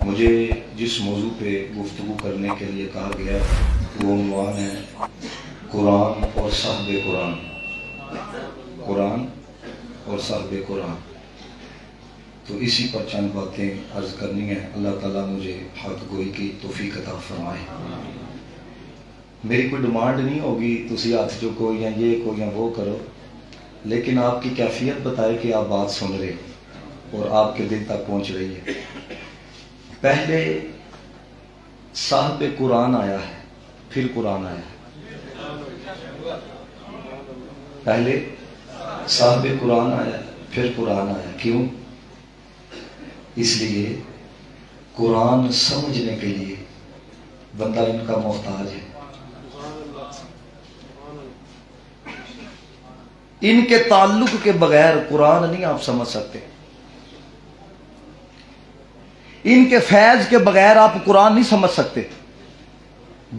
مجھے جس موضوع پہ گفتگو کرنے کے لیے کہا گیا وہ عنوان ہے قرآن اور صاحب قرآن، قرآن اور صاحب قرآن۔ تو اسی پر چند باتیں عرض کرنی ہیں۔ اللہ تعالیٰ مجھے حق گوئی کی توفیق عطا فرمائے۔ میری کوئی ڈیمانڈ نہیں ہوگی تسی ہاتھ چکو یا یہ کو یا وہ کرو، لیکن آپ کی کیفیت بتائے کہ آپ بات سن رہے اور آپ کے دل تک پہنچ رہی ہے۔ پہلے صاحب قرآن آیا ہے، پھر قرآن آیا ہے۔ پہلے صاحب قرآن آیا پھر قرآن آیا۔ کیوں؟ اس لیے قرآن سمجھنے کے لیے بندہ ان کا محتاج ہے۔ ان کے تعلق کے بغیر قرآن نہیں آپ سمجھ سکتے، ان کے فیض کے بغیر آپ قرآن نہیں سمجھ سکتے۔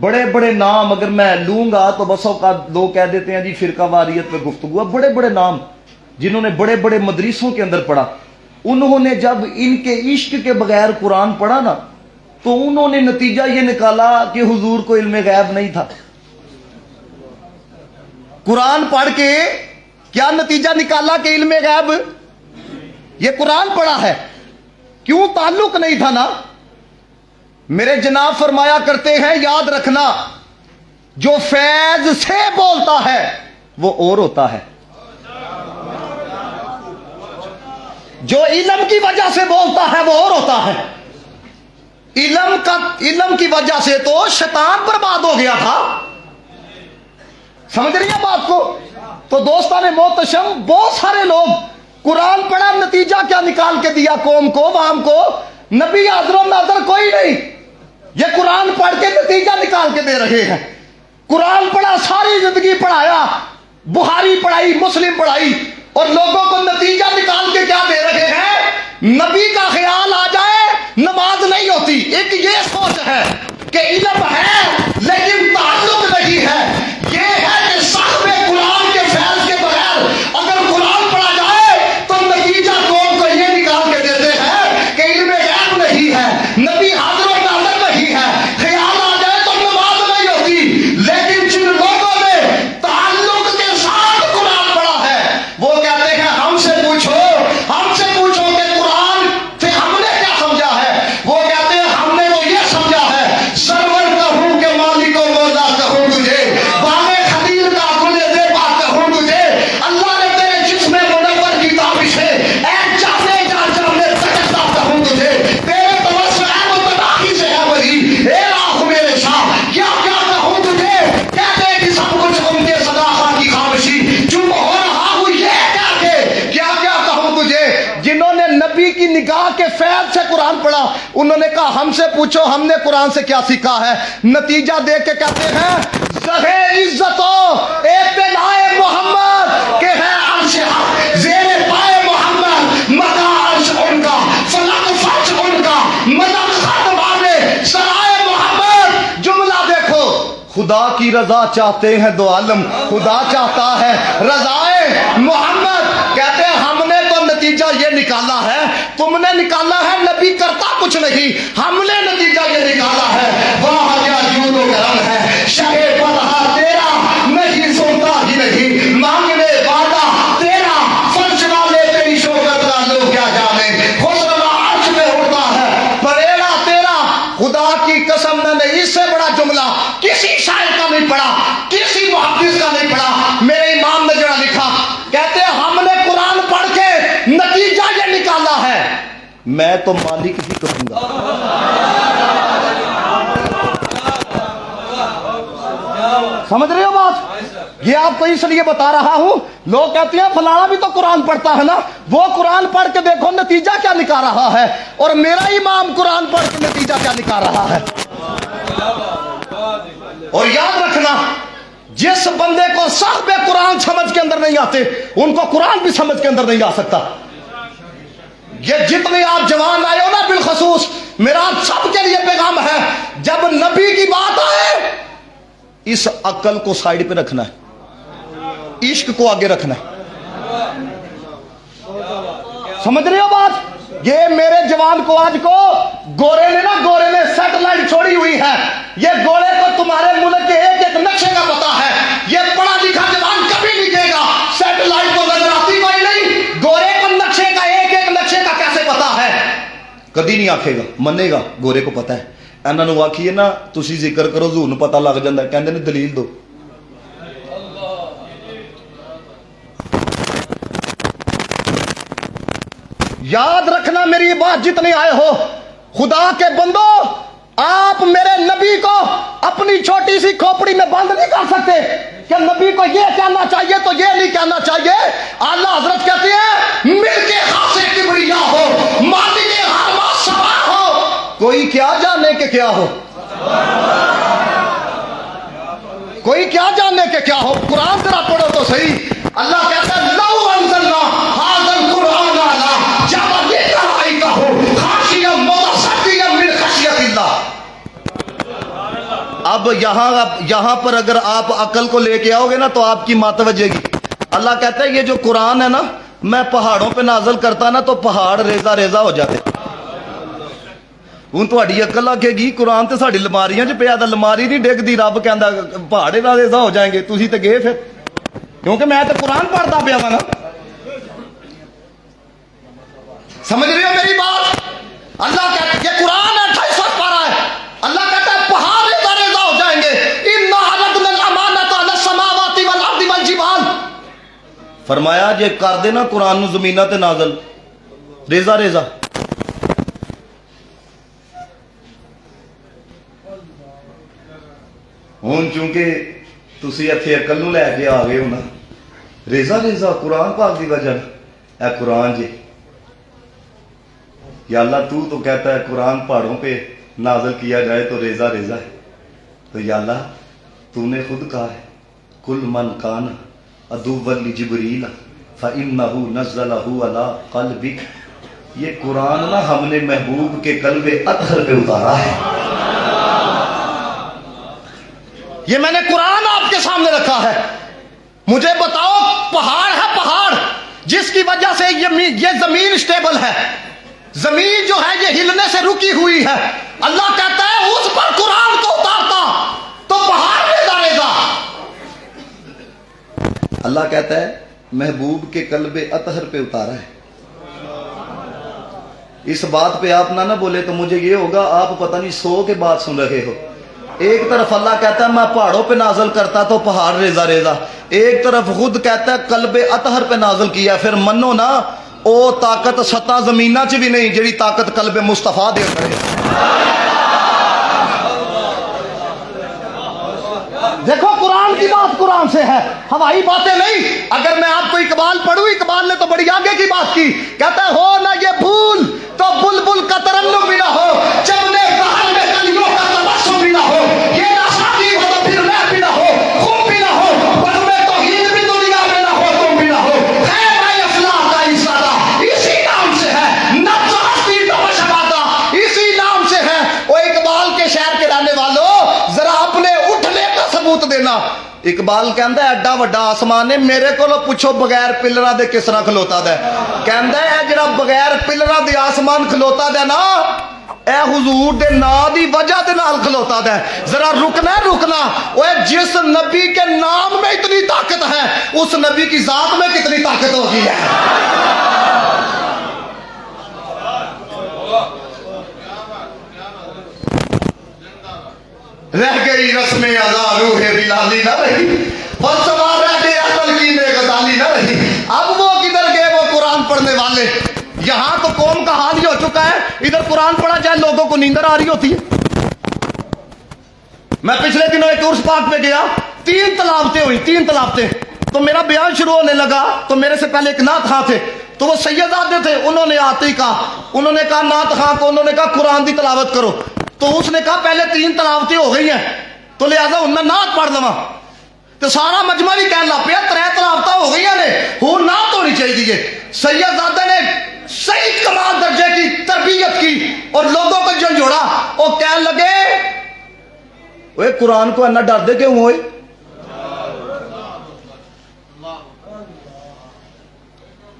بڑے بڑے نام اگر میں لوں گا تو بس اوقات لوگ کہہ دیتے ہیں جی فرقہ واریت پہ گفتگو ہے۔ بڑے بڑے نام جنہوں نے بڑے بڑے مدرسوں کے اندر پڑھا، انہوں نے جب ان کے عشق کے بغیر قرآن پڑھا نا تو انہوں نے نتیجہ یہ نکالا کہ حضور کو علم غیب نہیں تھا۔ قرآن پڑھ کے کیا نتیجہ نکالا کہ علم غیب یہ قرآن پڑھا ہے، کیوں؟ تعلق نہیں تھا نا۔ میرے جناب فرمایا کرتے ہیں یاد رکھنا جو فیض سے بولتا ہے وہ اور ہوتا ہے، جو علم کی وجہ سے بولتا ہے وہ اور ہوتا ہے۔ علم کی وجہ سے تو شیطان برباد ہو گیا تھا، سمجھ رہی ہیں بات کو؟ تو دوستان محتشم بہت سارے لوگ قرآن پڑھا، نتیجہ کیا نکال کے دیا قوم کو، عوام کو؟ نبی حاضر و ناظر کوئی نہیں، یہ قرآن پڑھ کے نتیجہ نکال کے دے رہے ہیں۔ قرآن پڑھا، ساری زندگی پڑھایا، بخاری پڑھائی، مسلم پڑھائی، اور لوگوں کو نتیجہ نکال کے کیا دے رہے ہیں؟ نبی کا خیال آ جائے نماز نہیں ہوتی۔ ایک یہ سوچ ہے کہ علم ہے لیکن تعلق نہیں ہے۔ یہ ہے کہ صاحب قرآن کے فیض کے بغیر اگر قرآن پڑھا جائے تو نتیجہ قوم کو یہ نکال کے دیتے ہیں کہ علم غیب نہیں ہے، نبی حاضر و ناظر نہیں ہے، خیال آ جائے تو نماز نہیں ہوتی۔ لیکن جن لوگوں نے تعلق کے ساتھ قرآن پڑھا ہے وہ کہتے ہیں ہم سے پوچھو کہ قرآن سے ہم نے کیا سمجھا ہے۔ وہ کہتے ہیں ہم نے تو یہ سمجھا ہے سرور کہوں کہ مالک و مولا کہوں تجھے، باغ خلیل کا گل زیبا کہوں تجھے، اللہ نے تیرے جسم منور کی تابشیں اے جانے سجدہ کہوں تجھے، تیرے توسل متناہی سے ہے بری اے راہ میرے شاہ کیا کیا کہوں تجھے۔ کہتے ہیں کہ سب کچھ ان کے صداقت کی خاموشی، چپ ہو رہا ہوں یہ کہہ کے کیا کیا کہوں تجھے۔ جنہوں نے نبی کی نگاہ کے فیض سے قرآن پڑھا انہوں نے کہا ہم سے پوچھو ہم نے قرآن سے کیا سیکھا ہے۔ نتیجہ دے کے کہتے ہیں زہے عزتوں ابتدائے محمد کہ ہے عرش حق زیر پائے محمد، مدہ عرش ان کا فلک فرش ان کا مدد خط والے سرائے محمد۔ جملہ دیکھو، خدا کی رضا چاہتے ہیں دو عالم، خدا چاہتا ہے رضائے محمد۔ کہتے ہیں ہم نے تو نتیجہ یہ نکالا ہے، تم نے نکالا ہے نبی کرتا کچھ نہیں، ہم نے نتیجہ یہ نکالا ہے واہ کیا جود و کرم ہے، شہ فتح تیرا نہیں سنتا ہی نہیں، مانگنے وعدہ تیرا فرش والے تیری شوکت کا لوگ کیا جانے، خسرو عرش میں اڑتا ہے پریڑا تیرا۔ خدا کی قسم میں نے اس سے بڑا جملہ کسی شاعر کا نہیں پڑھا، کسی محدث کا نہیں پڑھا۔ میرے امام نے جو لکھا کہتے ہیں ہم نے قرآن پڑھ کے نتیجہ یہ نکالا ہے میں تو مالک ہی کہوں گا۔ سمجھ رہے ہو بات؟ یہ آپ کو اس لیے بتا رہا ہوں، لوگ کہتے ہیں فلانا بھی تو قرآن پڑھتا ہے نا، وہ قرآن پڑھ کے دیکھو نتیجہ کیا نکال رہا ہے، اور میرا امام قرآن پڑھ کے نتیجہ کیا نکال رہا ہے۔ اور یاد رکھنا جس بندے کو صاحب قرآن سمجھ کے اندر نہیں آتے ان کو قرآن بھی سمجھ کے اندر نہیں آ سکتا۔ یہ جتنے آپ جوان آئے ہو نا بالخصوص میرا سب کے لیے پیغام ہے، جب نبی کی بات آئے اس عقل کو سائیڈ پہ رکھنا ہے، عشق کو آگے رکھنا ہے۔ سمجھ رہے ہو بات؟ یہ میرے جوان کو آج کو گورے نے سیٹلائٹ چھوڑی ہوئی ہے، یہ گورے کو تمہارے ملک کے ایک ایک نقشے کا پتا ہے، یہ پڑھا لکھا جوان کبھی نہیں کہے گا سیٹلائٹ کو نظر آتی کوئی نہیں، گورے کو نقشے کا ایک ایک نقشے کا کیسے پتا ہے؟ کدی نہیں آکھے گا، منے گا گورے کو پتا ہے۔ انہاں نوں آکھیے نا تسی ذکر کرو حضور نوں پتہ لگ جاندا ہے، کہندے نے دلیل دو۔ یاد رکھنا میری بات جتنے آئے ہو، خدا کے بندو، آپ میرے نبی کو اپنی چھوٹی سی کھوپڑی میں بند نہیں کر سکتے کہ نبی کو یہ کہنا چاہیے تو یہ نہیں کہنا چاہیے۔ اعلیٰ حضرت کہتے ہیں مل کے خاصے کبریا ہو، مالک ہر سوا ہو، کوئی کیا جانے کے کیا ہو، کوئی کیا جانے کے کیا ہو۔ قرآن ذرا پڑھو تو صحیح۔ اللہ کہتا ہے لو انزلنا ھذا القرآن علی جبل لرأیتہ خاشعا متصدعا من خشیۃ اللہ۔ اب یہاں پر اگر آپ عقل کو لے کے آؤ گے نا تو آپ کی مات وجے گی۔ اللہ کہتا ہے یہ جو قرآن ہے نا میں پہاڑوں پہ نازل کرتا نا تو پہاڑ ریزہ ریزہ ہو جاتے۔ ہوں تھوڑی عقل آکھے گی قرآن تے ساڈی لماریاں چ پیا، لماری نہیں ڈگدی، رب کہندا پہاڑ ریزہ ہو جائیں گے، تسی تے گئے پھر، کیونکہ میں تو قرآن پڑھتا پیا تھا نا۔ سمجھ رہے ہو میری بات؟ اللہ کہتا ہے یہ قرآن ہے 28 پارہ ہے، اللہ کہتا ہے پہاڑ ریزہ ریزہ ہو جائیں گے۔ اِنَّا عَرَضْنَا الْأَمَانَةَ عَلَى السَّمَاوَاتِ وَالْأَرْضِ وَالْجِبَالِ، فرمایا جے کر دے نا قرآن نو زمیناں تے نازل ریزہ ریزہ۔ ہوں چونکہ تسی اتنے عقل نو لے کے آ گئے ہو نا، ریزہ ریزہ قرآن پاک دی وجہ، اے قرآن جی یا اللہ تو کہتا ہے قرآن پہاڑوں پہ نازل کیا جائے تو ریزہ ریزہ ہے، تو یا اللہ تو نے خود کہا ہے کل من کان عدوا لجبریل فإنہ نزلہ علی قلبک، یہ قرآن نا ہم نے محبوب کے قلب اطہر پہ اتارا ہے۔ یہ میں نے قرآن آپ کے سامنے رکھا ہے، مجھے بتاؤ پہاڑ ہے، پہاڑ جس کی وجہ سے یہ زمین اسٹیبل ہے، زمین جو ہے یہ ہلنے سے رکی ہوئی ہے، اللہ کہتا ہے اس پر قرآن کو اتارتا تو پہاڑ ریزہ ریزہ۔ اللہ کہتا ہے محبوب کے قلب اطہر پہ اتارا ہے۔ اس بات پہ آپ نہ بولے تو مجھے یہ ہوگا آپ پتہ نہیں 100 کے بعد سن رہے ہو۔ ایک طرف اللہ کہتا ہے میں پہاڑوں پہ نازل کرتا تو پہاڑ ریزہ ریزہ، ایک طرف خود کہتا ہے قلب اطہر پہ نازل کیا، پھر منو نا او طاقت ستا زمینہ چ بھی نہیں جڑی طاقت قلب مصطفیٰ دے کرے۔ دیکھو قرآن کی بات قرآن سے ہے، ہوائی باتیں نہیں۔ اگر میں آپ کو اقبال پڑھوں، اقبال نے تو بڑی آگے کی بات کی، کہتا ہے ہو نہ یہ بھول تو بلبل کا ترنم بھی نہ ہو، جب نے بہار میں کلیوں کا تبسم بھی نہ ہو، یہ نہ شادی ہو تو پھر میں بھی نہ ہو، خون بھی نہ ہو، بس میں توحید بھی دنیا میں نہ ہو، تم بھی نہ ہو، خیر بھائی افلاح کا اشارہ اسی نام سے ہے، نفس ہستی تمشبادہ اسی نام سے ہے۔ وہ اقبال کے شہر کے رہنے والوں ذرا اپنے اٹھنے کا ثبوت دینا۔ اقبال کہندا ہے ایڈا وڈا آسمان ہے، میرے کولو پوچھو بغیر پلراں دے کس طرح کھلوتا دے، کہندا ہے جڑا بغیر پلراں دے آسمان کھلوتا دے نا اے حضور دے نا دی وجہ دے نال کھلوتا دے۔ ذرا رکنا رکنا، اوے جس نبی کے نام میں اتنی طاقت ہے اس نبی کی ذات میں کتنی طاقت ہوگی ہے۔ رہ گئی رسم ادا روح بلالی نہ رہی، فلسفہ رہ گیا تلقین غزالی نہ رہی۔ اب وہ کدھر گئے وہ قرآن پڑھنے والے؟ یہاں تو قوم کا حال ہی ہو چکا ہے، ادھر قرآن پڑھا جائے لوگوں کو نیندر آ رہی ہوتی ہے۔ میں پچھلے دنوں ایک عرس پاک پہ گیا، 3 تلاوتیں ہوئی، 3 تلاوتیں، تو میرا بیان شروع ہونے لگا تو میرے سے پہلے ایک نعت خواں تھے، تو وہ سیدزادے تھے، انہوں نے آتے ہی کہا، انہوں نے کہا نعت خواں کو انہوں نے کہا قرآن دی تلاوت کرو، تو اس نے کہا پہلے 3 تلاوتیں ہو گئی ہیں تو لہذا ان میں نعت پڑھ لواں، تو سارا مجمع بھی کہنے لگ پیا 3 تلاوتیں ہو گئی نے، ہوں نعت ہونی چاہیے۔ سیدزادے نے صحیح کمال درجے کی تربیت کی اور لوگوں کو جھنجھوڑا، وہ کہنے لگے وہ قرآن کو اتنا ڈر دے کیوں ہوئے؟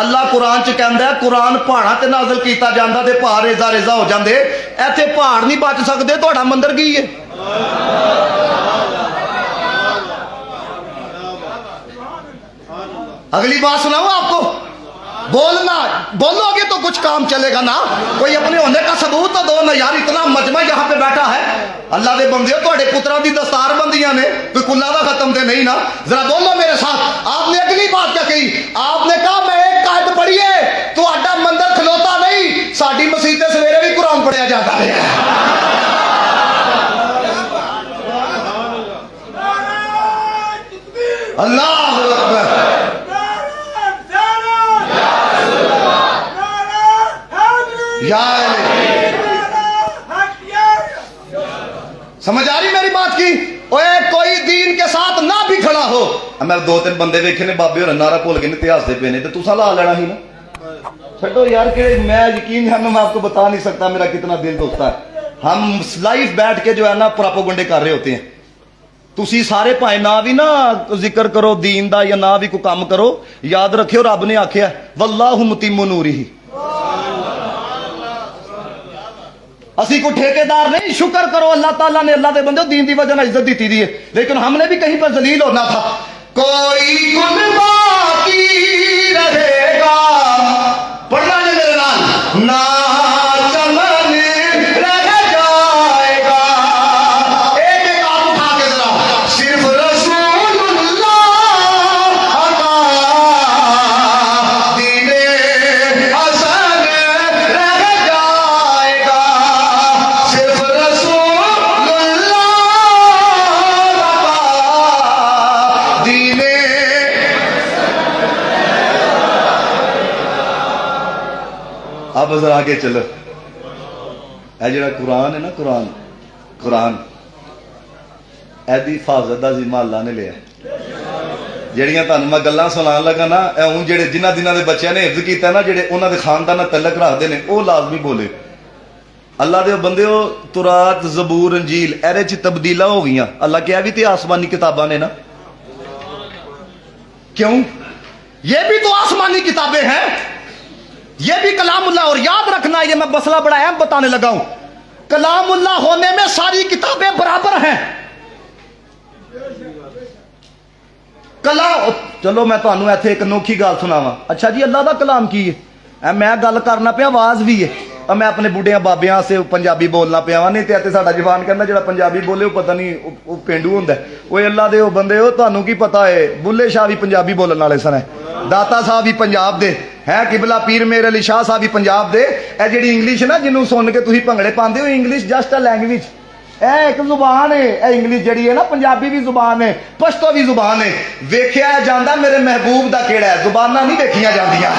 اللہ قرآن چ کہندا ہے قرآن پہاڑاں تے نازل کیتا جاندا تے پہاڑ ریزا ریزا ہو جاندے، ایتھے پہاڑ نہیں بچ سکدے، تہاڈا مندر کی ہے؟ اگلی بات سناؤں آپ کو، بولنا بولو گے تو کچھ کام چلے گا نا، کوئی اپنے ہونے کا ثبوت تو دو نا یار، اتنا مجمع یہاں پہ بیٹھا ہے، اللہ دے بندے تھوڑے پترا دی دستار بندیاں نے، کوئی کلا دا ختم تے نہیں نا، ذرا بولو میرے ساتھ۔ آپ نے اگلی بات کیا کہی؟ آپ نے کہا میں ایک قائد پڑھی ہے تو آڈا مندر کھلوتا نہیں، ساڈی مسجد سویرے بھی قرآن پڑھیا جاتا ہے۔ اللہ اکبر، سمجھ آ رہی میری بات کی؟ اوے کوئی دین کے ساتھ نہ بھی کھڑا ہو، میں دو تین بندے ویکھے نے بابے اور نعرہ بھول گئے اتہاس دے پے نے، تے تساں لا لینا ہی نا، چھڈو یار کہ میں یقین ہے میں آپ کو بتا نہیں سکتا میرا کتنا دل دکھتا ہے، ہم لائف بیٹھ کے جو ہے نا پراپوگنڈے کر رہے ہوتے ہیں، تسی سارے پائے نہ بھی نہ ذکر کرو دین دا یا نہ بھی کوئی کام کرو، یاد رکھیو رب نے آکھیا واللہ متم نورہ، اسی کو ٹھیکیدار نہیں، شکر کرو اللہ تعالیٰ نے اللہ دے بندے دین دی وجہ عزت دیتی دی ہے، لیکن ہم نے بھی کہیں پر ذلیل ہونا تھا۔ کوئی گل باقی رہے گا، پڑھنا ہے میرے نام، نہ چمن رہ جائے گا، ایک ایک آپ اٹھا کے ذرا، صرف رسول اللہ کا دین حسن رہ جائے گا، صرف رسول اللہ کا دین۔ اب ذرا آگے چلو، اے جڑا قرآن ہے نا، قرآن ایدی حفاظت دا ذمہ اللہ نے لیا، جڑیاں تانوں میں گلاں سنان لگا نا، اے ہن جڑے جنہ دے بچیاں نے حفظ کیتا ہے نا، جڑے انہاں دے خاندان نال تعلق رکھدے نے، او لازمی بولے۔ اللہ دے بندیو، تورات، زبور، انجیل ایرے چ تبدیلاں ہو گئیاں، اللہ کہیا بھی تے آسمانی کتاباں نے نا، کیوں؟ یہ بھی تو آسمانی کتابیں ہیں، یہ بھی کلام اللہ، اور یاد رکھنا یہ میں مسئلہ بڑا اہم بتانے لگا ہوں، کلام اللہ ہونے میں ساری کتابیں برابر ہیں، کلام۔ چلو میں تانوں ایتھے ایک انوکھی گل سناواں، اچھا جی اللہ دا کلام کی ہے؟ اے میں گل کرنا پیا آواز بھی ہے، اور میں اپنے بوڑھیاں بابیاں سے پنجابی بولنا پیا وا، نہیں تے ایتھے ساڈا جوان کہندا جڑا پنجابی بولے وہ پتہ نہیں وہ پینڈو ہوندا ہے، اوے اللہ دے او بندے ہو، تانوں کی پتہ ہے بلے شاہ بھی پنجابی بولن والے سن، داتا صاحب بھی پنجاب دے ہیں، قبلہ پیر میر علی شاہ صاحب بھی پنجاب دے، اے جڑی انگلش نا جنوں سن کے تسی بھنگڑے پاندے ہو، انگلش جسٹ اے لینگویج، اے ایک زبان ہے، اے انگلش جڑی ہے نا، پنجابی بھی زبان ہے، پشتو بھی زبان ہے، ویکھیا جاندا میرے محبوب دا کیڑا ہے، زباناں نہیں ویکھیاں جاندیاں۔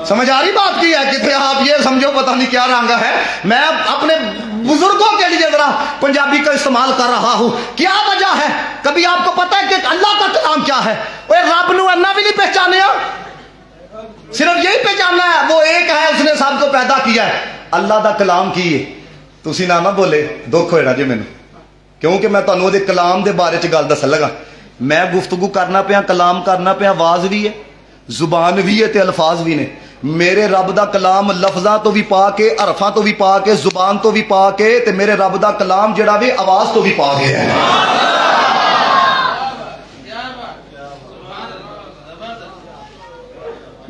سمجھ آ رہی بات کی ہے؟ کہ آپ یہ سمجھو پتہ نہیں کیا رنگا ہے، میں اپنے بزرگوں کے لیے ذرا پنجابی کا استعمال کر رہا ہوں، کیا وجہ ہے؟ کبھی آپ کو پتہ ہے کہ اللہ کا کلام کیا ہے؟ اوے رب نو انا بھی نہیں پہچانیا، صرف یہی پہچاننا ہے وہ ایک ہے، اس نے سب کو پیدا کیا ہے، اللہ دا کلام کی ہے، تسی نہ بولے دکھ ہوئے نا جی مینوں، کیونکہ میں تانوں دے کلام دے بارے چ گل دسن لگا، میں گفتگو کرنا پیا، کلام کرنا پیا، آواز بھی ہے، زبان بھی ہے تے الفاظ بھی نے، میرے رب دا کلام لفظاں تو بھی پا کے، حرفاں تو بھی پا کے، زبان تو بھی پا کے، تے میرے رب دا کلام جڑا بھی آواز تو بھی پا کے ہے۔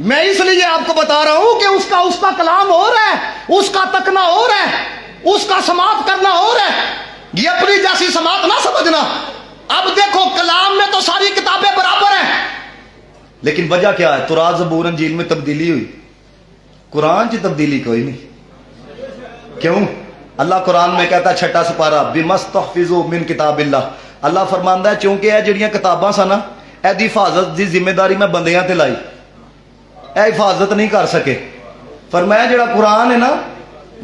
میں اس لیے آپ کو بتا رہا ہوں کہ اس کا کلام اور ہے، اس کا تکنا اور ہے، اس کا سماعت کرنا اور ہے، یہ اپنی جیسی سماعت نہ سمجھنا۔ اب دیکھو کلام میں تو ساری کتابیں برابر ہیں، لیکن وجہ کیا ہے؟ تورات زبور انجیل میں تبدیلی ہوئی، قرآن کی تبدیلی کوئی نہیں۔ کیوں؟ اللہ قرآن میں کہتا ہے چھٹا سپارہ بِمَسْتَحْفِظُوا مِن کتاب اللہ، اللہ فرماندا ہے چونکہ اے جڑیاں کتاباں سن اے دی حفاظت دی ذمہ داری میں بندیاں تے لائی، اے حفاظت نہیں کر سکے، فرمایا جڑا قرآن ہے نا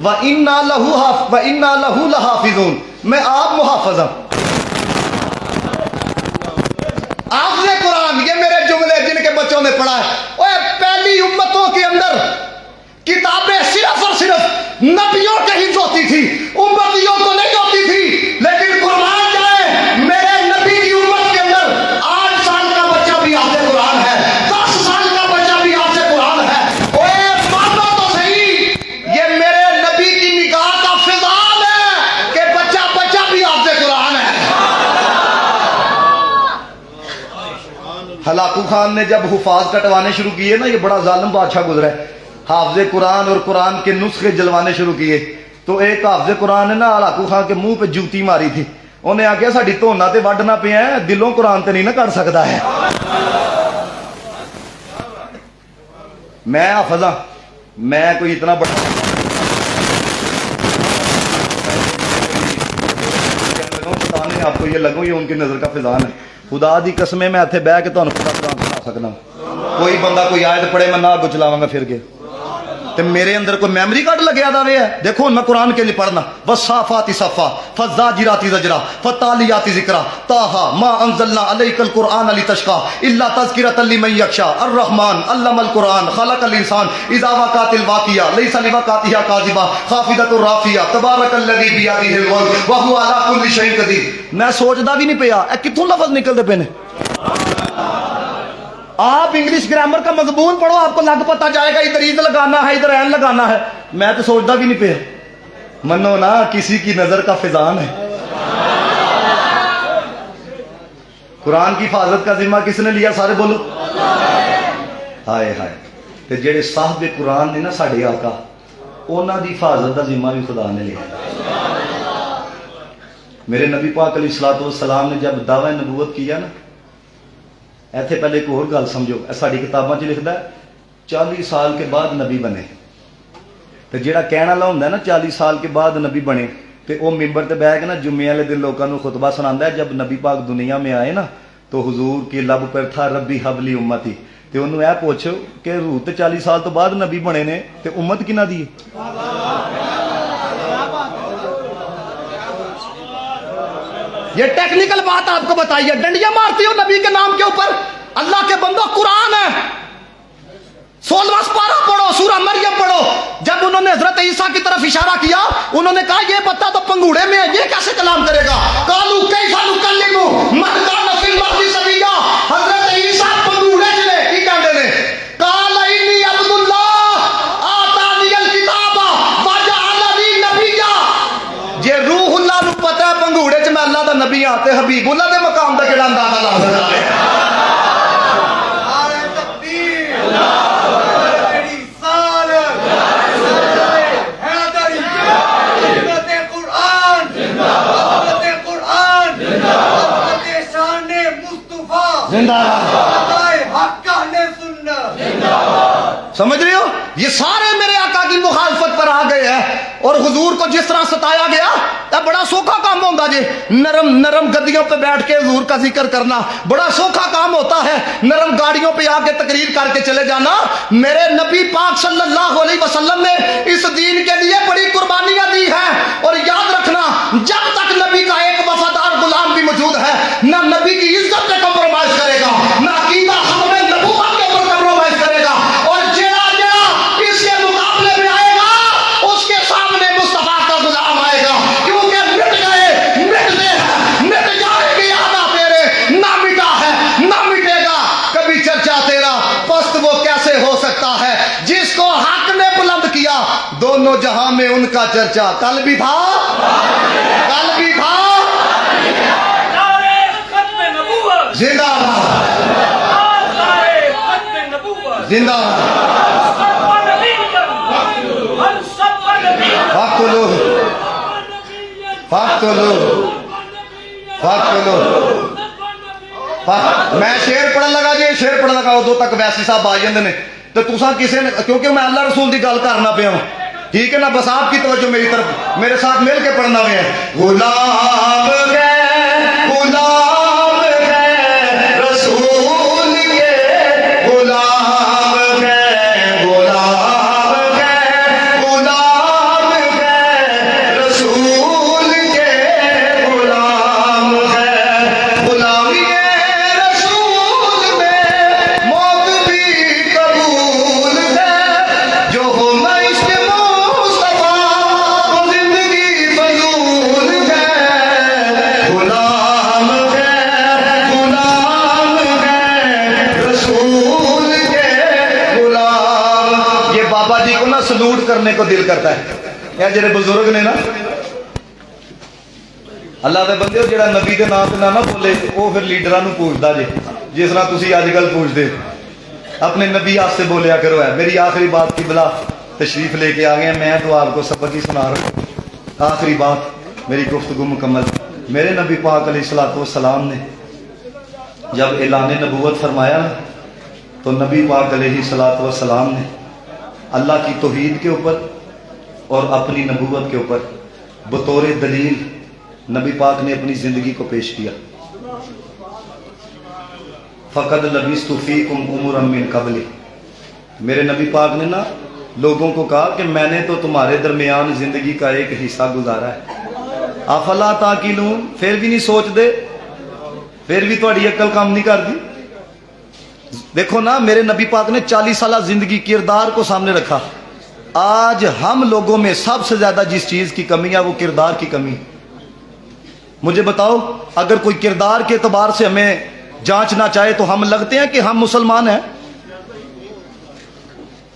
وَإِنَّا لَهُ لَحَافِظُونَ، میں آپ محافظ ہوں، آپ نے قرآن، یہ میرے جملے جن کے بچوں نے پڑھا ہے، اوے پہلی امتوں کے اندر کتابیں صرف اور صرف نبیوں کے ہی ہوتی تھی، امتیوں کو نہیں ہوتی تھی، لیکن قرآن جو ہے میرے نبی کی امت کے اندر 8 سال کا بچہ بھی حافظ قرآن ہے۔ ہلاکو خان نے جب حفاظ کٹوانے شروع کیے نا، یہ بڑا ظالم بادشاہ گزرا ہے، حافظ قرآن اور قرآن کے نسخے جلوانے شروع کیے، تو ایک حافظ قرآن نے نا ہلاکو خان کے منہ پہ جوتی ماری تھی، انہیں آخیا ساڈی دھونا تے وڈنا پیا ہے، دلوں قرآن تے نہیں نہ کر سکتا ہے۔ میں حافظ ہاں، میں کوئی اتنا بڑا آپ کو یہ لگو یہ ان کی نظر کا فضان ہے، خدا دی قسمیں میں اتنے بہ کے تمہیں پورا قرآن سنا سکنا، کوئی بندہ کوئی آیت پڑھے میں نہ اگو چلاواں گا پھر کے، تے میرے اندر کوئی میموری کارڈ لگیا دا ہے؟ دیکھو میں قرآن کے لیے پڑھنا، والصافات صفا فالزاجرات زجرا فالتاليات ذکرا طه ما انزلنا عليك القرآن لتشقى الا تذکرة لمن يخشى الرحمن علم القرآن خلق الانسان اذا وقعت الواقعہ ليس لوقعتها كاذبة خافضة رافعة تبارك الذي بيده الملك وهو على كل شيء قدير۔ میں سوچدا بھی نہیں پیا اے کتوں لفظ نکلتے پے نے۔ آپ انگلش گرامر کا مضمون پڑھو، آپ کو لگ پتہ جائے گا ادھر عید لگانا ہے ادھر عین لگانا ہے، میں تو سوچتا بھی نہیں پیا، منو نا کسی کی نظر کا فضان ہے۔ قرآن کی حفاظت کا ذمہ کس نے لیا؟ سارے بولو ہائے ہائے۔ تے جڑے صاحب قرآن نے نا ساڈے آقا، انہاں دی حفاظت کا ذمہ بھی خدا نے لیا۔ میرے نبی پاک علیہ الصلوۃ والسلام نے جب دعوی نبوت کیا نا، ایتھے پہلے ایک اور گل سمجھو، ساری کتاباں چ لکھدا ہے 40 سال کے بعد نبی بنے، تے جیڑا کہنا والا ہوندا ہے نا 40 سال کے بعد نبی بنے، تے وہ ممبر تے بیٹھ کے نا جمعے والے دن لوکاں نوں خطبہ سناندا ہے، جب نبی پاک دنیا میں آئے نا تو حضور کی لب پر تھا ربی حبلی امتی، تے انہوں اے پوچھو کہ حضور تے 40 سال تو بعد نبی بنے نے تے امت کنہاں دی ہے؟ یہ ٹیکنیکل بات آپ کو بتائیے، ڈنڈیاں مارتی ہو نبی کے نام کے اوپر؟ اللہ کے بندو قرآن ہے، 16واں پارہ پڑھو، سورہ مریم پڑھو۔ جب انہوں نے حضرت عیسیٰ کی طرف اشارہ کیا، انہوں نے کہا یہ بتا تو پنگوڑے میں ہے، یہ کیسے کلام کرے گا؟ قالوا کیف نکلم من کان فی الارض سویا، حضرت عیسیٰ پنگوڑے چلے کی کہندے نے؟ قال انی عبد اللہ آتانی الکتاب وجعلنی نبیا۔ جے روح اللہ نو پتہ ہے پنگوڑے چ میں اللہ دا نبی ہاں تے حبیب اللہ دے مقام دا کیڑا اندازہ لا سکدا ہے؟ سمجھ رہے ہو؟ یہ سارے میرے آقا کی مخالفت پر آ گئے ہیں، اور حضور کو جس طرح ستایا گیا، یہ بڑا سوکھا کام ہوتا جی، نرم نرم گدیوں پہ بیٹھ کے حضور کا ذکر کرنا بڑا سوکھا کام ہوتا ہے، نرم گاڑیوں پہ آ کے تقریر کر کے چلے جانا۔ میرے نبی پاک صلی اللہ علیہ وسلم نے اس دین کے لیے بڑی قربانیاں دی ہیں، اور یاد رکھنا جب تک نبی کا ایک وفادار غلام بھی موجود ہے، نہ نبی کی عزت پہ کمپرومائز کرے گا، نہ عقیدہ ختم نبوت کے اوپر کمپرومائز کرے گا، اور جیڑا جیڑا اس کے مقابلے میں آئے گا اس کے سامنے مصطفیٰ کا غلام آئے گا، کیونکہ مٹ گئے مٹتے ہیں، مٹ جائے گی آدھا تیرے، نہ مٹا ہے نہ مٹے گا کبھی چرچا تیرا، پست وہ کیسے ہو سکتا ہے جس کو حق نے بلند کیا، دونوں جہاں میں ان کا چرچا کل بھی تھا کل بھی تھا۔ زندہ زندہ میں شیر پڑھن لگا جی، شیر پڑھن لگا ادو تک ویسی صاحب آ جاندے نے، تو تساں کسے نے، کیونکہ میں اللہ رسول دی گل کرنا پیا ہوں، ٹھیک ہے نا، بس آپ کی توجہ میری طرف، میرے ساتھ مل کے پڑھنا بھی ہے۔ غلام غلام رسول کے غلام رسول کے غلام غلامی رسول میں موت بھی قبول ہے، جو ہو عشق مصطفیٰ وہ زندگی فضول ہے، غلام رسول کے غلام۔ یہ بابا جی کو نا سلوٹ کرنے کو دل کرتا ہے، یہ جڑے بزرگ نے نا، اللہ دے بندے جڑا نبی دے نام تے نہ بولے وہ پھر لیڈراں نوں پوچھدا جے۔ جس طرح تسی آج کل پوچھتے اپنے نبی آپ سے بولیا کرو ہے. میری آخری بات کی بلا تشریف لے کے آ گئے ہیں, میں تو آپ کو سبق ہی سنا رہا ہوں. آخری بات میری گفتگو مکمل. میرے نبی پاک علیہ الصلوۃ والسلام نے جب اعلان نبوت فرمایا تو نبی پاک علیہ الصلوۃ والسلام نے اللہ کی توحید کے اوپر اور اپنی نبوت کے اوپر بطور دلیل نبی پاک نے اپنی زندگی کو پیش کیا. فقد لبثت فیکم امرا من قبلی, میرے نبی پاک نے نا لوگوں کو کہا کہ میں نے تو تمہارے درمیان زندگی کا ایک حصہ گزارا ہے. افلا تعقلون, پھر بھی نہیں سوچ دے, پھر بھی تھوڑی عقل کام نہیں کر دی. دیکھو نا میرے نبی پاک نے 40 سالہ زندگی کردار کو سامنے رکھا. آج ہم لوگوں میں سب سے زیادہ جس چیز کی کمی ہے وہ کردار کی کمی. مجھے بتاؤ, اگر کوئی کردار کے اعتبار سے ہمیں جانچنا چاہے تو ہم لگتے ہیں کہ ہم مسلمان ہیں؟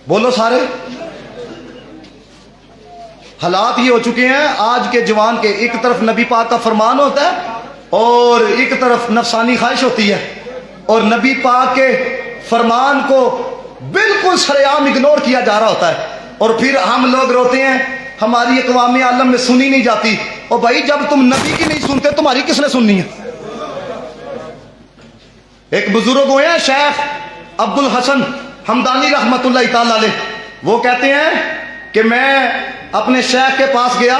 بولو سارے. حالات یہ ہو چکے ہیں آج کے جوان کے, ایک طرف نبی پاک کا فرمان ہوتا ہے اور ایک طرف نفسانی خواہش ہوتی ہے, اور نبی پاک کے فرمان کو بالکل سر عام اگنور کیا جا رہا ہوتا ہے, اور پھر ہم لوگ روتے ہیں ہماری اقوام عالم میں سنی نہیں جاتی. اور بھائی جب تم نبی کی نہیں سنتے تمہاری کس نے سننی ہے؟ ایک بزرگ ہوئے ہیں شیخ عبد الحسن حمدانی رحمت اللہ تعالی علیہ, وہ کہتے ہیں کہ میں اپنے شیخ کے پاس گیا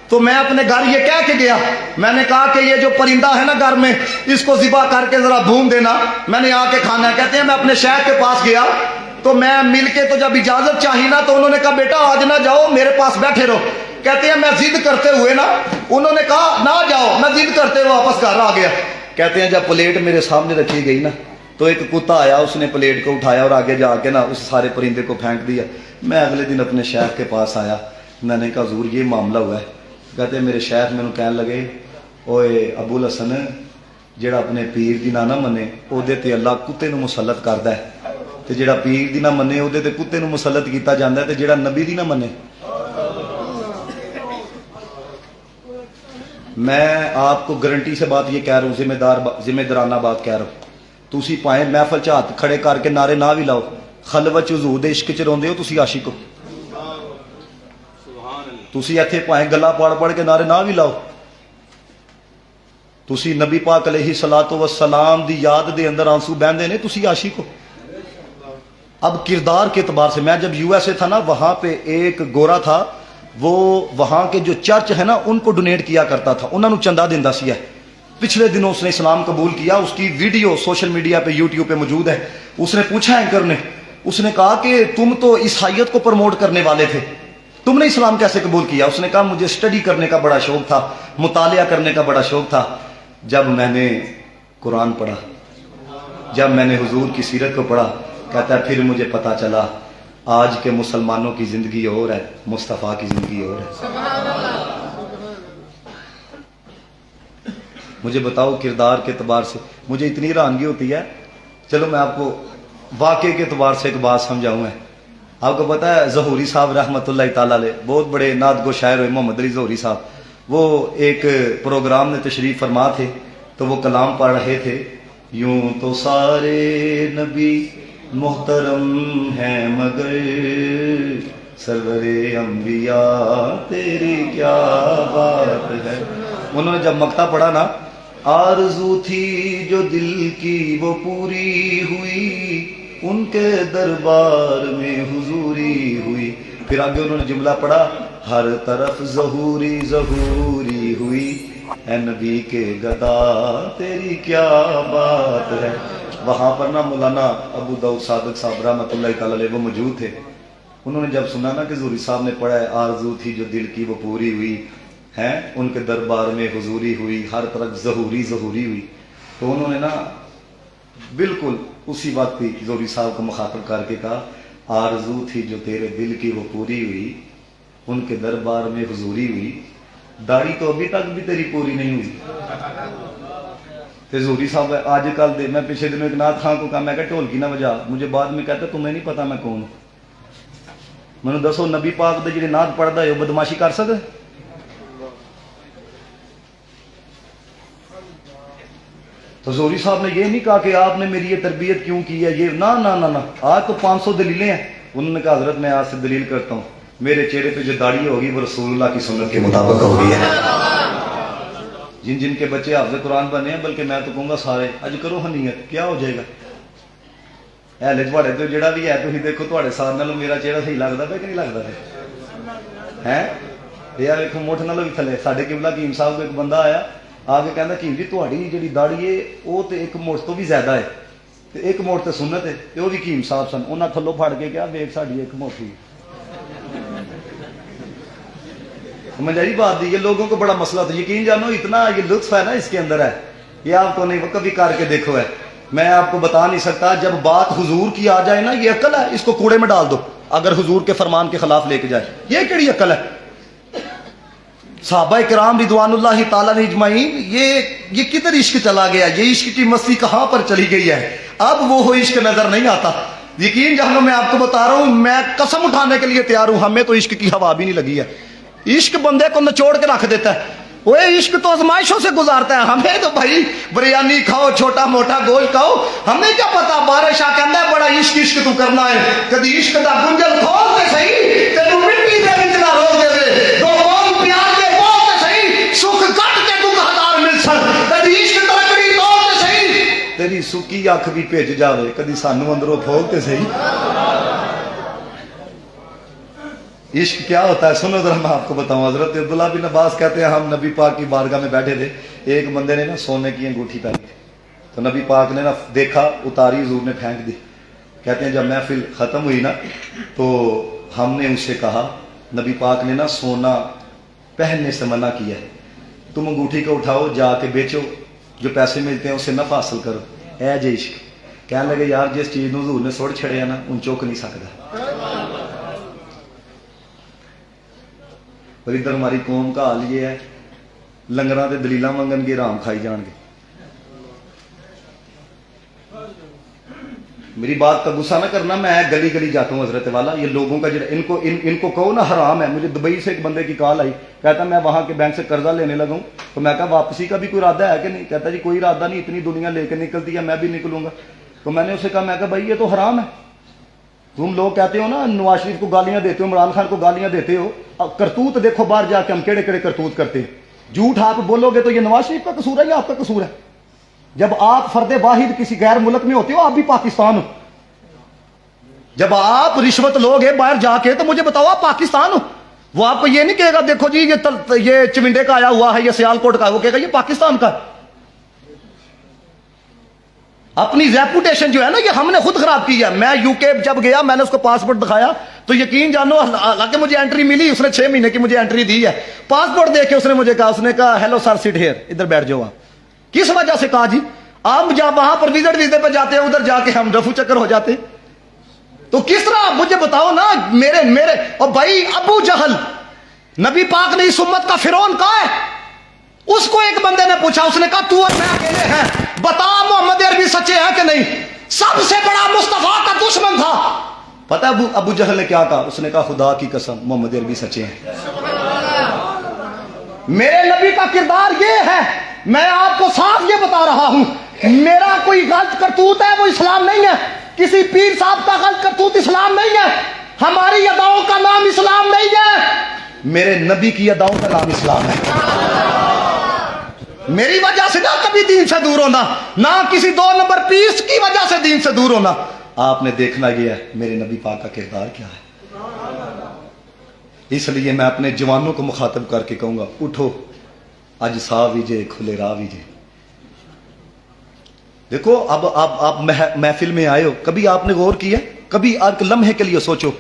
تو میں اپنے گھر یہ کہہ کے گیا, میں نے کہا کہ یہ جو پرندہ ہے نا گھر میں, اس کو ذبح کر کے ذرا بھون دینا, میں نے آ کے کھانا ہے. کہتے ہیں میں اپنے شیخ کے پاس گیا تو میں مل کے تو جب اجازت چاہی نا تو انہوں نے کہا بیٹا آج نہ جاؤ, میرے پاس بیٹھے رہو. کہتے ہیں میں ضد کرتے ہوئے نا, انہوں نے کہا نہ جاؤ, میں ضد کرتے ہوئے واپس گھر آ گیا. کہتے ہیں جب پلیٹ میرے سامنے رکھی گئی نا تو ایک کتا آیا, اس نے پلیٹ کو اٹھایا اور آگے جا کے نا اس سارے پرندے کو پھینک دیا. میں اگلے دن اپنے شیخ کے پاس آیا, میں نے کہا حضور یہ معاملہ ہوا ہے. کہتے ہیں میرے شیخ میں کہنے لگے اوے ابو الحسن جڑا اپنے پیر دی نہ منے او دے تے اللہ کتے نو مسلط کردا ہے, تے جڑا پیر دی نہ منے او دے تے کتے نو مسلط کیتا جاندا ہے, تے جڑا نبی دی نہ منے. میں آپ کو گارنٹی سے بات یہ کہہ رہا ہوں, ذمہ دارانہ بات کہہ رہا ہوں. تسی پائیں محفل چ ہاتھ کھڑے کر کے نعرے نہ بھی لاؤ, خلوت حضور دے عشق چ روندے ہو تسی عاشق ہو. تسی ایتھے پائیں گلا پڑھ پڑھ کے نعرے نہ بھی لاؤ, تسی نبی پاک علیہ الصلوۃ والسلام دی یاد دے اندر آنسو بہندے نے, تسی عاشق ہو. اب کردار کے اعتبار سے میں جب یو ایس اے تھا نا, وہاں پہ ایک گورا تھا, وہ وہاں کے جو چرچ ہے نا ان کو ڈونیٹ کیا کرتا تھا, انہوں نے چندہ دیندا سی ہے. پچھلے دنوں اس نے اسلام قبول کیا, اس کی ویڈیو سوشل میڈیا پہ یوٹیوب پہ موجود ہے. اس نے پوچھا اینکر نے, اس نے کہا کہ تم تو عیسائیت کو پروموٹ کرنے والے تھے, تم نے اسلام کیسے قبول کیا؟ اس نے کہا مجھے اسٹڈی کرنے کا بڑا شوق تھا, مطالعہ کرنے کا بڑا شوق تھا. جب میں نے قرآن پڑھا, جب میں نے حضور کی سیرت کو پڑھا, کہتا ہے پھر مجھے پتا چلا آج کے مسلمانوں کی زندگی اور ہے, مصطفیٰ کی زندگی اور ہے. مجھے بتاؤ کردار کے اعتبار سے مجھے اتنی حیرانگی ہوتی ہے. چلو میں آپ کو واقعے کے اعتبار سے ایک بات سمجھاؤں. آپ کو پتا ہے ظہوری صاحب رحمۃ اللہ تعالی علیہ بہت بڑے نعت گو شاعر ہوئے, محمد علی ظہوری صاحب, وہ ایک پروگرام میں تشریف فرما تھے تو وہ کلام پڑھ رہے تھے. یوں تو سارے نبی محترم ہیں مگر سرور انبیاء تیری کیا بات ہے. انہوں نے جب مقطع پڑھا نا, آرزو تھی جو دل کی وہ پوری ہوئی, ان کے دربار میں حضوری ہوئی. پھر آگے انہوں نے جملہ پڑھا, ہر طرف ظہوری ظہوری ہوئی, اے نبی کے گدا تیری کیا بات ہے. وہاں پر نا مولانا ابو داؤد صادق صاحب رحمۃ اللہ تعالی علیہ وہ موجود تھے. انہوں نے جب سنا نا کہ ظہوری صاحب نے پڑھا ہے آرزو تھی جو دل کی وہ پوری ہوئی, ہیں ان کے دربار میں حضوری ہوئی, ہر طرف ظہوری ظہوری ہوئی, تو انہوں نے نا بالکل اسی وقت ہی ظہوری صاحب کو مخاطب کر کے کہا, آرزو تھی جو تیرے دل کی وہ پوری ہوئی, ان کے دربار میں حضوری ہوئی, داڑھی تو ابھی تک بھی تیری پوری نہیں ہوئی. ظہوری صاحب آج کل دے, میں پچھلے دنوں ایک نعت خان کو کہا, میں کہا ڈھولکی نہ بجا, مجھے بعد میں کہتا تمہیں نہیں پتا میں کون ہوں. میں نے دسو نبی پاک دے جڑے نعت پڑھدا ہے وہ بدماشی کر سکے؟ تو زوری صاحب نے یہ نہیں کہا کہ آپ نے میری یہ تربیت کیوں کی ہے، یہ نہ نہ نہ نہ، آج تو 500 دلیلیں ہیں۔ انہوں نے کہا حضرت میں آج سے دلیل کرتا ہوں، میرے چہرے پہ جو داڑھی ہوگی وہ رسول اللہ کی سنت کے مطابق ہوگی ہے۔ جن جن کے بچے حافظ قرآن بنے ہیں، بلکہ میں تو کہوں گا سارے اج کرو ہنیت، کیا ہو جائے گا؟ ہلے تھوڑے تو جڑا بھی ہے تھی دیکھو تھوڑے ساتھ نالوں میرا چہرہ صحیح لگتا پہ کہ نہیں لگتا ہے؟ یار ایک مٹھ نالوں بھی تھلے ساڈے قبلہ حکیم صاحب کو ایک بندہ آیا آ کے کہندا حکیم جی تہاڈی جڑی داڑھی ہے وہ تے ایک مٹھ تو بھی زیادہ ہے تے ایک مٹھ تے سنت ہے، تے وہ بھی حکیم صاحب سن، انہاں تھلوں پھڑ کے کہا ویکھ ساڈی ایک مٹھ ہی۔ سمجھ آئی بات دی؟ یہ لوگوں کو بڑا مسئلہ تھا، یقین جانو اتنا یہ لطف ہے نا اس کے اندر ہے، یہ آپ کو نہیں، وہ کبھی کر کے دیکھو ہے، میں آپ کو بتا نہیں سکتا۔ جب بات حضور کی آ جائے نا، یہ عقل ہے، اس کو کوڑے میں ڈال دو اگر حضور کے فرمان کے خلاف لے کے جائے، یہ کیڑی عقل ہے؟ صحابہ کرام رضوان اللہ تعالیٰ اجمعین، یہ کدھر عشق چلا گیا، یہ عشق کی مستی کہاں پر چلی گئی ہے؟ اب وہ عشق نظر نہیں آتا۔ یقین جانو میں آپ کو بتا رہا ہوں، میں قسم اٹھانے کے لیے تیار ہوں، ہمیں تو عشق کی ہوا بھی نہیں لگی ہے۔ عشق بندے کو نچوڑ کے رکھ دیتا ہے، وہ عشق تو آزمائشوں سے گزارتا ہے۔ ہمیں تو بھائی بریانی کھاؤ، چھوٹا موٹا گوشت کھاؤ، ہمیں کیا پتا بارش آ کہندا ہے بڑا عشق عشق تو کرنا ہے، کدی عشق دا گنجل کھول تے صحیح تینوں مٹی دے وچ نہ روک دے، دو قوم پیار دے بول تے صحیح سکھ کٹ کے دکھ ہزار مل سن، کدی عشق ترکڑی توڑ تے صحیح تیری سکی اکھ بھی بھیج جاوے، کدی سانو اندروں کھول تے صحیح۔ عشق کیا ہوتا ہے سنو ذرا میں آپ کو بتاؤں۔ حضرت عبداللہ بن عباس کہتے ہیں ہم نبی پاک کی بارگاہ میں بیٹھے تھے، ایک بندے نے نا سونے کی انگوٹھی پہنی تھی، تو نبی پاک نے نا دیکھا، اتاری، حضور نے پھینک دی۔ کہتے ہیں جب محفل ختم ہوئی نا تو ہم نے ان سے کہا، نبی پاک نے نا سونا پہننے سے منع کیا ہے، تم انگوٹھی کو اٹھاؤ جا کے بیچو، جو پیسے ملتے ہیں اس سے نفع حاصل کرو، اے جے عشق۔ کہنے لگے یار جس چیز حضور نے سوڑ چھڑیا نا ان چوک نہیں سکتا۔ اور ادھر ہماری قوم کا حال یہ ہے، لنگراں تے دلیلاں منگن گے، رام کھائی جان گے۔ میری بات کا غصہ نہ کرنا، میں گلی گلی جاتا ہوں حضرت والا، یہ لوگوں کا ان کو کہو نا حرام ہے۔ مجھے دبئی سے ایک بندے کی کال آئی، کہتا میں وہاں کے بینک سے قرضہ لینے لگا ہوں، تو میں کہا واپسی کا بھی کوئی ارادہ ہے کہ نہیں؟ کہتا جی کوئی ارادہ نہیں، اتنی دنیا لے کے نکلتی ہے، میں بھی نکلوں گا۔ تو میں نے اسے کہا، میں کہا بھائی یہ تو حرام ہے، تم لوگ کہتے ہو نا نواز شریف کو گالیاں دیتے ہو، عمران خان کو گالیاں دیتے ہو، کرتوت دیکھو باہر جا کے ہم کیڑے کیڑے کرتوت کرتے ہیں۔ جھوٹ آپ بولو گے تو یہ نواز شریف کا قصور ہے یا آپ کا قصور ہے؟ جب آپ فرد واحد کسی غیر ملک میں ہوتے ہو، آپ بھی پاکستان ہو، جب آپ رشوت لوگ باہر جا کے تو مجھے بتاؤ آپ پاکستان ہو۔ وہ آپ کو یہ نہیں کہے گا دیکھو جی یہ چمنڈے کا آیا ہوا ہے، یہ سیالکوٹ کا ہے، وہ کہے گا یہ پاکستان کا ہے۔ اپنی ریپوٹیشن جو ہے نا یہ ہم نے خود خراب کی ہے۔ میں یو کے جب گیا میں نے اس کو پاسپورٹ دکھایا تو یقین جانو حالانکہ مجھے انٹری ملی، اس نے 6 مہینے کی مجھے انٹری دی ہے، پاسپورٹ دیکھ کے اس نے مجھے کہا، اس نے کہا ہیلو سر سٹ ہیئر، ادھر بیٹھ جاؤ آپ۔ کس وجہ سے؟ کہا جی آپ جب وہاں پر وزٹ ویزے پہ جاتے ہیں ادھر جا کے ہم رفو چکر ہو جاتے، تو کس طرح مجھے بتاؤ نا۔ میرے اور بھائی ابو جہل، نبی پاک نے اس امت کا فرعون کہا ہے، اس کو ایک بندے نے پوچھا، اس نے کہا تو اور میں اکیلے ہیں، بتا محمد عربی سچے ہیں کہ نہیں؟ سب سے بڑا مصطفیٰ کا دشمن تھا۔ پتہ ہے ابو جہل نے کیا کہا؟ اس نے کہا خدا کی قسم محمد عربی سچے ہیں۔ میرے نبی کا کردار یہ ہے، میں آپ کو صاف یہ بتا رہا ہوں، میرا کوئی غلط کرتوت ہے وہ اسلام نہیں ہے، کسی پیر صاحب کا غلط کرتوت اسلام نہیں ہے، ہماری اداؤں کا نام اسلام نہیں ہے، میرے نبی کی اداؤں کا نام اسلام ہے۔ میری وجہ سے نہ کبھی دین سے دور ہونا، نہ کسی 2 نمبر پیس کی وجہ سے دین سے دور ہونا۔ آپ نے دیکھنا یہ ہے میرے نبی پاک کا کردار کیا ہے۔ اس لیے میں اپنے جوانوں کو مخاطب کر کے کہوں گا، اٹھو اج سا ویجے کھلے راہ ویجے۔ دیکھو اب آپ محفل میں آئے ہو، کبھی آپ نے غور کیا؟ کبھی آپ لمحے کے لیے سوچو،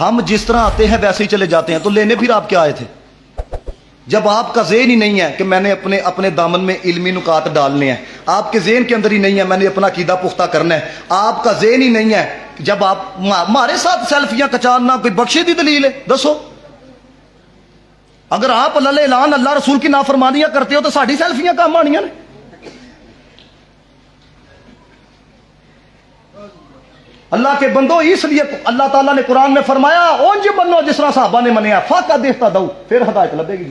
ہم جس طرح آتے ہیں ویسے ہی چلے جاتے ہیں، تو لینے پھر آپ کیا آئے تھے؟ جب آپ کا ذہن ہی نہیں ہے کہ میں نے اپنے دامن میں علمی نکات ڈالنے ہیں، آپ کے ذہن کے اندر ہی نہیں ہے میں نے اپنا عقیدہ پختہ کرنا ہے، آپ کا ذہن ہی نہیں ہے، جب آپ ہمارے ساتھ سیلفیاں کچارنا کوئی بخشے دی دلیل ہے؟ دسو، اگر آپ اللہ اعلان اللہ رسول کی نافرمانیاں کرتے ہو تو ساڑھی سیلفیاں کام آنیاں نے۔ اللہ کے بندو، اس لیے اللہ تعالیٰ نے قرآن میں فرمایا اونج بنو جس طرح صحابہ نے منیا، فاقہ دیکھتا دو، پھر ہدایت لبے گی۔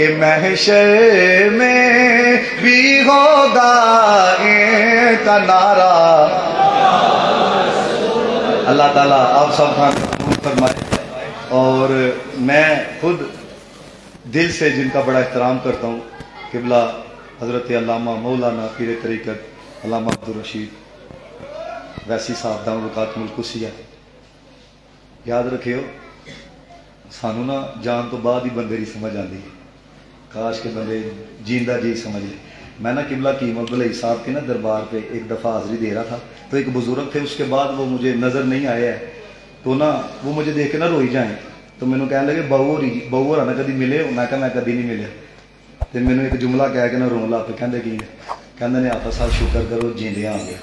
کہ محشر میں بھی ہوگا ان کا نعرہ. اللہ تعالیٰ آپ سب کا فرمائے. اور میں خود دل سے جن کا بڑا احترام کرتا ہوں قبلہ حضرت علامہ مولانا پیر طریقت علامہ عبدالرشید ویسی صاحب دام القات ملکوسیہ. یاد رکھیو سانو نا جان تو بعد ہی بندے کی سمجھ آتی ہے. کاش کے بندے جیندہ جی سمجھ لے. میں نا قبلہ کی مبلئی صاحب کے نا دربار پہ ایک دفعہ حاضری دے رہا تھا تو ایک بزرگ تھے. اس کے بعد وہ مجھے نظر نہیں آیا ہے تو نا وہ مجھے دیکھ کے نا روئی جائیں تو مینوں کہنے لگے بہو ہو نا کدی ملے. میں کہا میں کدی نہیں ملے. تو مینوں ایک جملہ کہہ کے نا رون لا پہ کہندے کی کہندے نے آپا صاحب شکر کرو جیندیاں آ گیا.